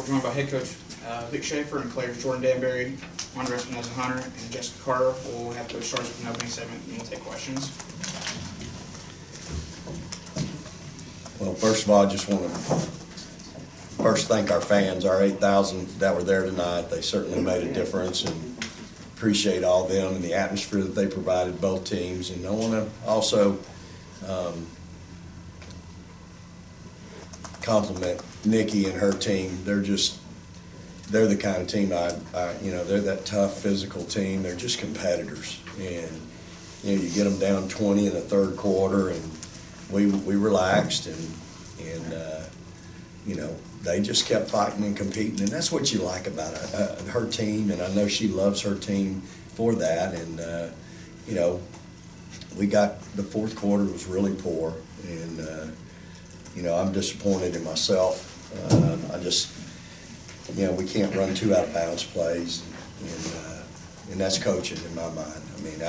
we're joined by head coach Vic Schaefer and players Jordan Danberry, Andra, Espinoza-Hunter, and Jessika Carter. We'll have Coach start with an opening segment and we'll take questions. Well, first of all, I just want to first thank our fans, our 8,000 that were there tonight. They certainly made a difference, and appreciate all of them and the atmosphere that they provided both teams. And I want to also compliment Nikki and her team. They're the kind of team they're that tough physical team. They're just competitors, and you get them down 20 in the third quarter, and we relaxed, and they just kept fighting and competing, and that's what you like about her team, and I know she loves her team for that. And we got the fourth quarter was really poor, and I'm disappointed in myself. We can't run 2 out of bounds plays, and that's coaching in my mind. I mean,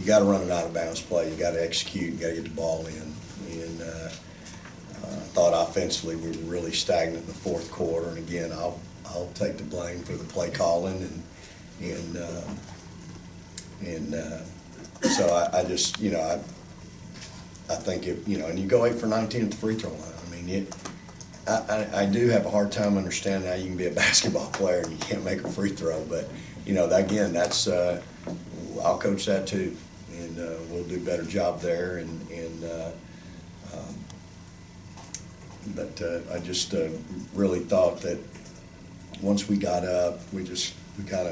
you got to run an out of bounds play. You got to execute. You got to get the ball in. And I thought offensively we were really stagnant in the fourth quarter. And again, I'll take the blame for the play calling, so I just I think and you go 8 for 19 at the free throw line. I mean, I do have a hard time understanding how you can be a basketball player and you can't make a free throw. But again, that's I'll coach that too, and we'll do a better job there. But I just really thought that once we got up, we just kind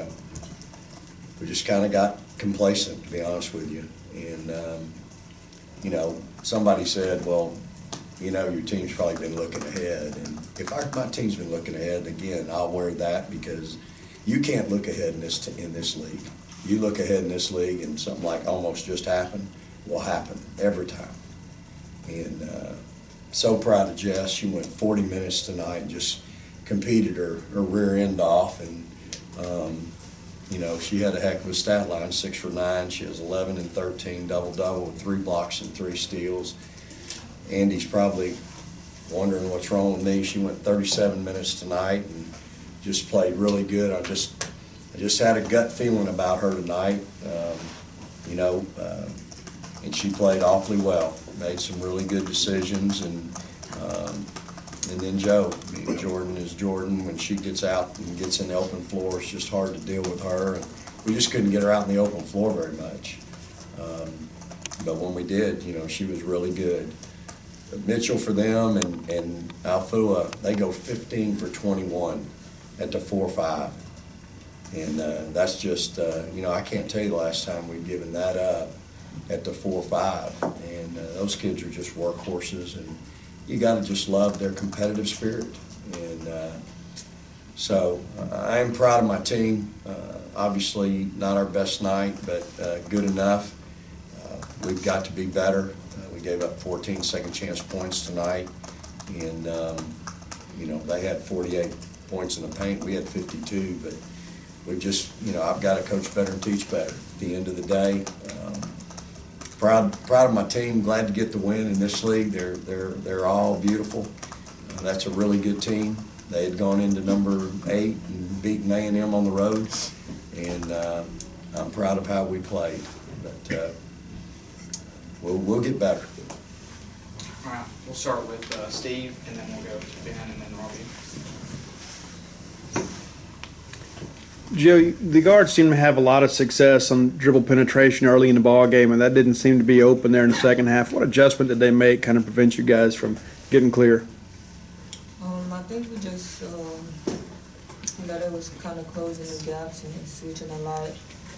of got complacent, to be honest with you. And somebody said, well, your team's probably been looking ahead. And if my team's been looking ahead, again, I'll wear that, because you can't look ahead in this league. You look ahead in this league and something like almost just happened will happen every time. And so proud of Jess. She went 40 minutes tonight and just competed her rear end off. And, she had a heck of a stat line, 6 for 9. She has 11 and 13, double-double with 3 blocks and 3 steals. Andy's probably wondering what's wrong with me. She went 37 minutes tonight and just played really good. I just had a gut feeling about her tonight, and she played awfully well. Made some really good decisions, and then Jordan is Jordan. When she gets out and gets in the open floor, it's just hard to deal with her. And we just couldn't get her out in the open floor very much. But when we did, she was really good. Mitchell for them and Alfua, they go 15 for 21 at the 4-5. And that's just, I can't tell you the last time we've given that up at the 4-5. And those kids are just workhorses, and you got to just love their competitive spirit. And so I am proud of my team. Obviously not our best night, but good enough. We've got to be better. We gave up 14 second chance points tonight, and they had 48 points in the paint. We had 52, but we just, I've got to coach better and teach better. At the end of the day, proud of my team. Glad to get the win in this league. They're all beautiful. That's a really good team. They had gone into number 8 and beaten A&M on the road, and I'm proud of how we played. But we'll get better. All right, we'll start with Steve, and then we'll go to Ben, and then Robbie. Joe, the guards seem to have a lot of success on dribble penetration early in the ball game, and that didn't seem to be open there in the second half. What adjustment did they make kind of prevent you guys from getting clear? I think we just that it was kind of closing the gaps and switching a lot,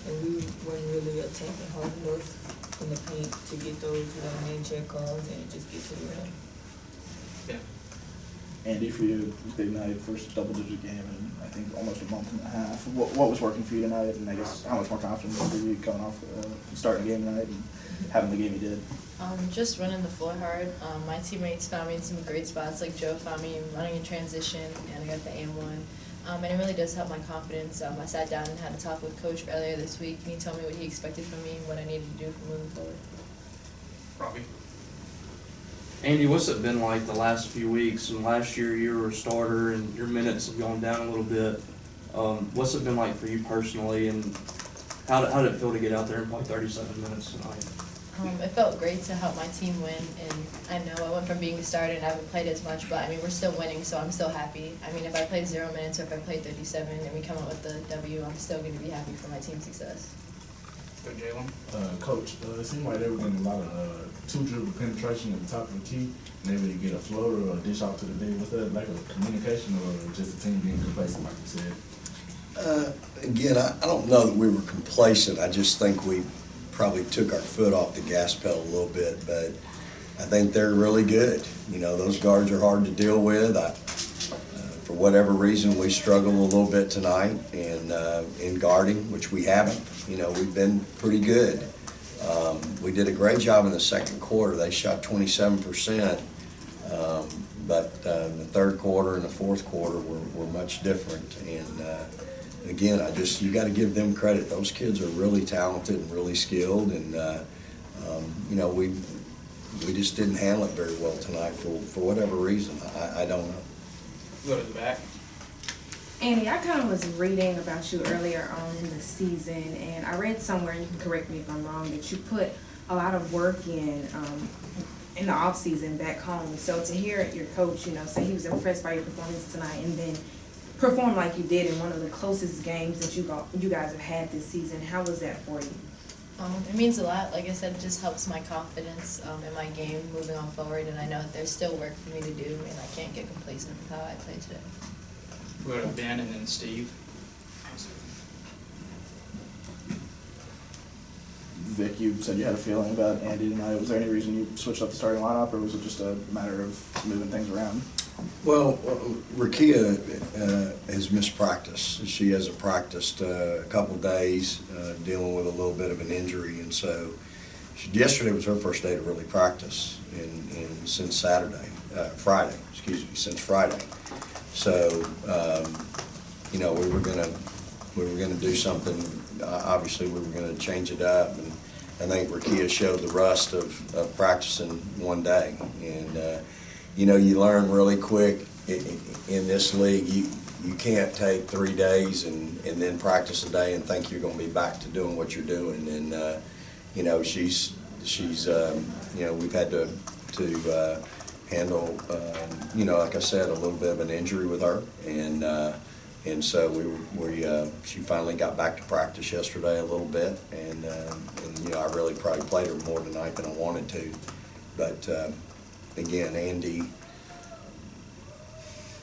and we weren't really attacking hard enough in the paint to get those main check calls and just get to the rim. Yeah. Andy, for you, it was a big night, first double-digit game in I think almost a month and a half. What was working for you tonight, and I guess how much more confident were you coming off starting the game tonight and having the game you did? Just running the floor hard. My teammates found me in some great spots, like Joe found me running in transition, and I got the and one. And it really does help my confidence. I sat down and had a talk with Coach earlier this week, and he told me what he expected from me and what I needed to do for moving forward. Robbie. Andy, what's it been like the last few weeks? And last year you were a starter and your minutes have gone down a little bit. What's it been like for you personally, and how did it feel to get out there and play 37 minutes tonight? It felt great to help my team win, and I know I went from being a starter and I haven't played as much, but I mean, we're still winning, so I'm still happy. I mean, if I played 0 minutes or if I played 37 and we come out with the W, I'm still going to be happy for my team's success. Go Jalen. Coach, it seemed like they were getting a lot of two-dribble penetration at the top of the key, and they would get a floater or a dish out to the D. Was that like a communication or just the team being complacent, like you said? Again, I don't know that we were complacent. I just think we probably took our foot off the gas pedal a little bit, but I think they're really good. You know, those guards are hard to deal with. For whatever reason, we struggled a little bit tonight in guarding, which we haven't. You know, we've been pretty good. We did a great job in the second quarter. They shot 27%, but the third quarter and the fourth quarter were much different. And again, you got to give them credit. Those kids are really talented and really skilled, and you know, we just didn't handle it very well tonight for whatever reason. I don't know. Go to the back. Andy, I kind of was reading about you earlier on in the season, and I read somewhere, and you can correct me if I'm wrong, that you put a lot of work in the off season back home. So to hear your coach, you know, say he was impressed by your performance tonight, and then perform like you did in one of the closest games that you guys have had this season, how was that for you? It means a lot. Like I said, it just helps my confidence in my game moving on forward, and I know that there's still work for me to do, and I can't get complacent with how I play today. We'll go to Ben and then Steve. Vic, you said you had a feeling about Andy tonight. Was there any reason you switched up the starting lineup, or was it just a matter of moving things around? Well, Rakia has missed practice. She hasn't practiced a couple days, dealing with a little bit of an injury, and so yesterday was her first day to really practice since Friday. Since Friday. So, you know, we were gonna do something. Obviously, we were gonna change it up, and I think Rakia showed the rust of practicing one day, and. You know, you learn really quick in this league. You can't take 3 days and then practice a day and think you're going to be back to doing what you're doing. And you know, she's you know, we've had to handle you know, like I said, a little bit of an injury with her, and so she finally got back to practice yesterday a little bit, and you know, I really probably played her more tonight than I wanted to, but. Again, Andy,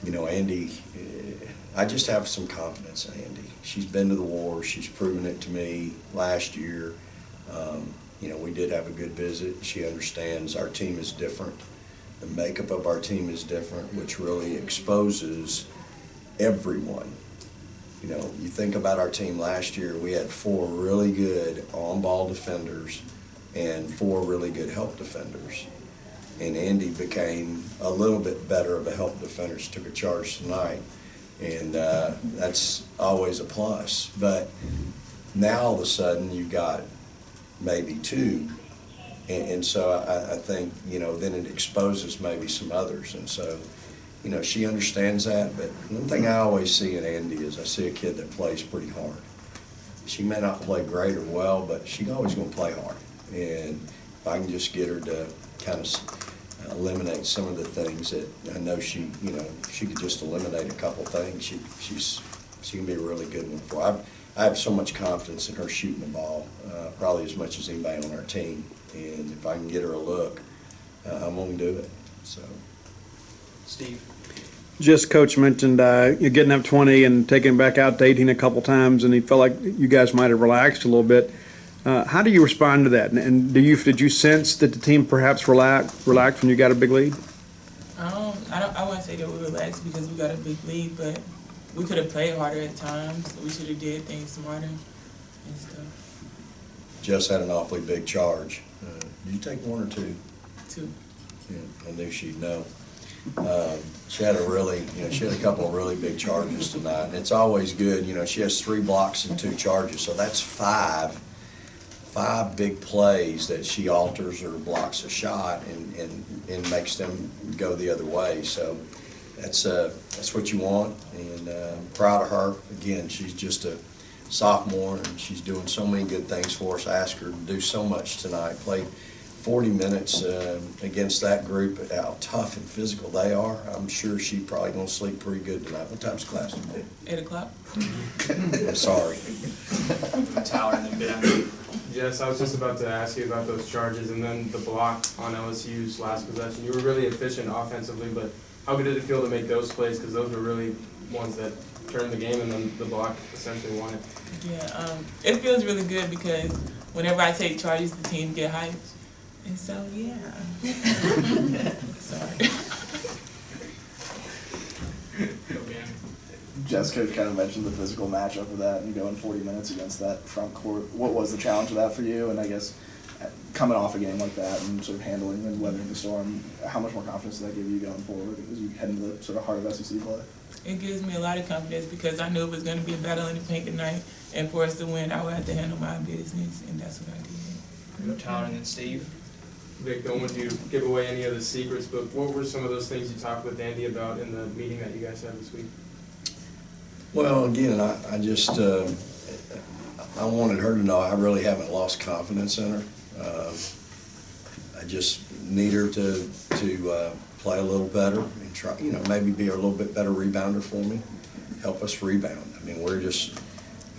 you know, I just have some confidence in Andy. She's been to the war. She's proven it to me last year. You know, we did have a good visit. She understands our team is different. The makeup of our team is different, which really exposes everyone. You know, you think about our team last year, we had 4 really good on-ball defenders and 4 really good help defenders. And Andy became a little bit better of a help defender. She took a charge tonight, and that's always a plus. But now all of a sudden you've got maybe 2, and so I think, you know, then it exposes maybe some others. And so, you know, she understands that. But one thing I always see in Andy is I see a kid that plays pretty hard. She may not play great or well, but she's always going to play hard. And if I can just get her to kind of eliminate some of the things that I know she, you know, she could just eliminate a couple things. She can be a really good one for her. I have so much confidence in her shooting the ball, probably as much as anybody on our team. And if I can get her a look, I'm going to do it. So, Steve. Just Coach mentioned you're getting up 20 and taking back out to 18 a couple times, and he felt like you guys might have relaxed a little bit. How do you respond to that? And did you sense that the team perhaps relaxed when you got a big lead? I wouldn't say that we relaxed because we got a big lead, but we could have played harder at times. We should have did things smarter and stuff. Jess had an awfully big charge. Did you take 1 or 2? 2. Yeah, I knew she'd know. She had she had a couple of really big charges tonight, and it's always good. You know, she has 3 blocks and 2 charges, so that's 5 5 big plays that she alters or blocks a shot and makes them go the other way. So that's what you want, and I'm proud of her. Again, she's just a sophomore, and she's doing so many good things for us. I asked her to do so much tonight, played 40 minutes against that group, how tough and physical they are. I'm sure she's probably going to sleep pretty good tonight. What time's class? 8 o'clock. I'm sorry. Tyler and then Ben. Jess, I was just about to ask you about those charges and then the block on LSU's last possession. You were really efficient offensively, but how good did it feel to make those plays? Because those were really ones that turned the game, and then the block essentially won it. Yeah, it feels really good because whenever I take charges, the team get hyped. And so, yeah. Sorry. Jessica kind of mentioned the physical matchup of that and going 40 minutes against that front court. What was the challenge of that for you? And I guess coming off a game like that and sort of handling and weathering the storm, how much more confidence does that give you going forward as you head into the sort of heart of SEC play? It gives me a lot of confidence because I knew it was going to be a battle in the paint tonight, and for us to win, I would have to handle my business, and that's what I did. Tyler and then Steve. Vic, don't want you to give away any of the secrets, but what were some of those things you talked with Andy about in the meeting that you guys had this week? Well, again, I just I wanted her to know I really haven't lost confidence in her. I just need her to play a little better and try, maybe be a little bit better rebounder for me, help us rebound. I mean, we're just,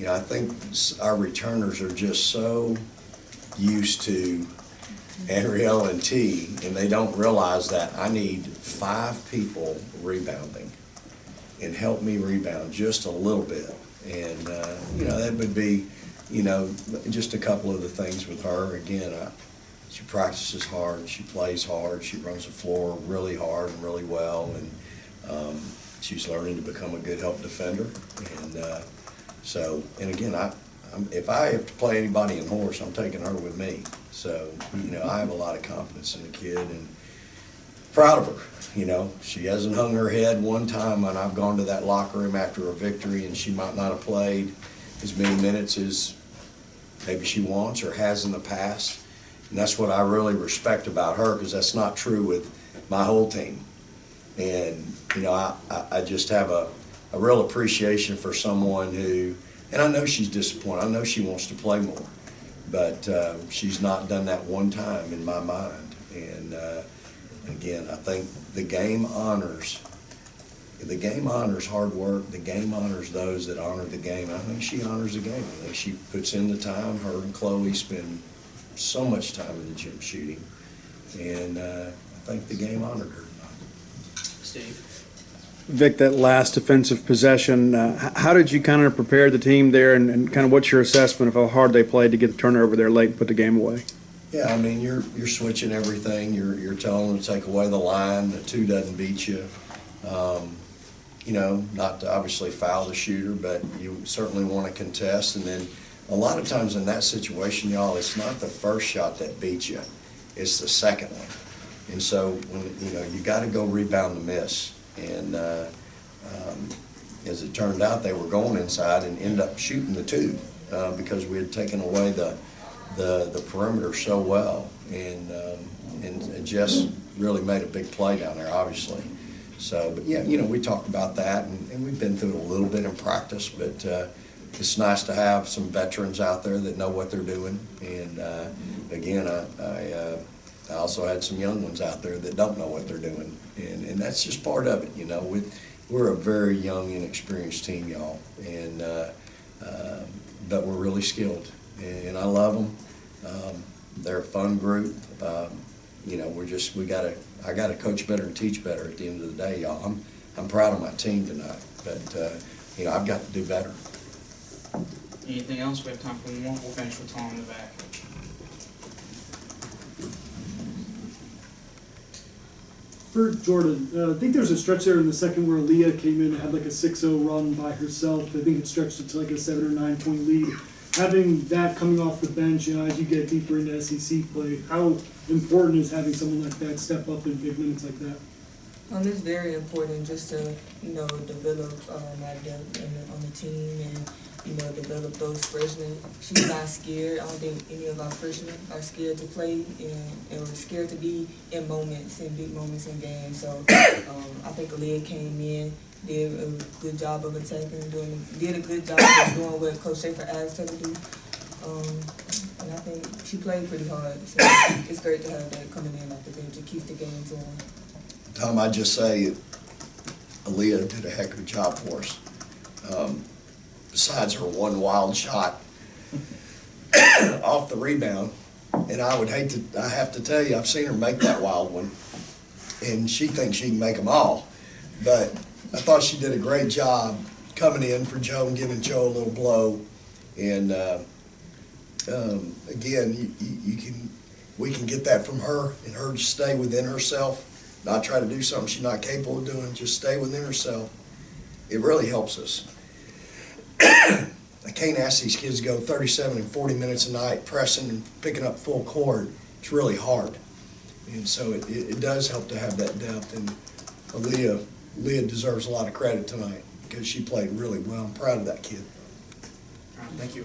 I think our returners are just so used to Ariel and T, and they don't realize that I need 5 people rebounding and help me rebound just a little bit. And, that would be, just a couple of the things with her. Again, she practices hard, she plays hard, she runs the floor really hard and really well, and she's learning to become a good help defender. And and again, if I have to play anybody in horse, I'm taking her with me. So, I have a lot of confidence in the kid and proud of her. She hasn't hung her head one time when I've gone to that locker room after a victory, and she might not have played as many minutes as maybe she wants or has in the past. And that's what I really respect about her, because that's not true with my whole team. And, I just have a real appreciation for someone who, and I know she's disappointed. I know she wants to play more, but she's not done that one time in my mind. And again, I think the game honors hard work. The game honors those that honor the game. I think she honors the game. I think she puts in the time. Her and Chloe spend so much time in the gym shooting, and I think the game honored her. Steve. Vic, that last defensive possession, how did you kind of prepare the team there, and kind of what's your assessment of how hard they played to get the turnover there late and put the game away? Yeah, I mean, you're switching everything. You're telling them to take away the line. The 2 doesn't beat you. Not to obviously foul the shooter, but you certainly want to contest. And then a lot of times in that situation, y'all, it's not the first shot that beats you. It's the second one. And so, when you got to go rebound the miss. And as it turned out, they were going inside and ended up shooting the 2 because we had taken away the perimeter so well. And Jess really made a big play down there, obviously. So, but yeah, we talked about that, and we've been through it a little bit in practice, but it's nice to have some veterans out there that know what they're doing. And again, I also had some young ones out there that don't know what they're doing, and that's just part of it. We're a very young, inexperienced team, y'all, and but we're really skilled, and I love them. They're a fun group. I gotta coach better and teach better at the end of the day, y'all. I'm proud of my team tonight, but I've got to do better. Anything else? We have time for one more. We'll finish with Tom in the back. For Jordan, I think there was a stretch there in the second where Aaliyah came in and had like a 6-0 run by herself. I think it stretched it to like a 7 or 9 point lead. Having that coming off the bench, as you get deeper into SEC play, how important is having someone like that step up in big minutes like that? It's very important just to, develop our depth on the team and, develop those freshmen. She's not scared. I don't think any of our freshmen are scared to play and we're scared to be in big moments in games. So I think Aaliyah came in, did a good job of attacking, did a good job of doing what Coach Schaefer asked her to do. And I think she played pretty hard. So it's great to have that coming in off the bench. It keeps the games going. Tom, I'd just say Aaliyah did a heck of a job for us. Besides her one wild shot off the rebound, and I have to tell you, I've seen her make that wild one, and she thinks she can make them all. But I thought she did a great job coming in for Joe and giving Joe a little blow. And again, we can get that from her, and her just stay within herself. Not try to do something she's not capable of doing, just stay within herself. It really helps us. I can't ask these kids to go 37 and 40 minutes a night pressing and picking up full court. It's really hard. And so it does help to have that depth. And Aaliyah deserves a lot of credit tonight because she played really well. I'm proud of that kid. All right, thank you.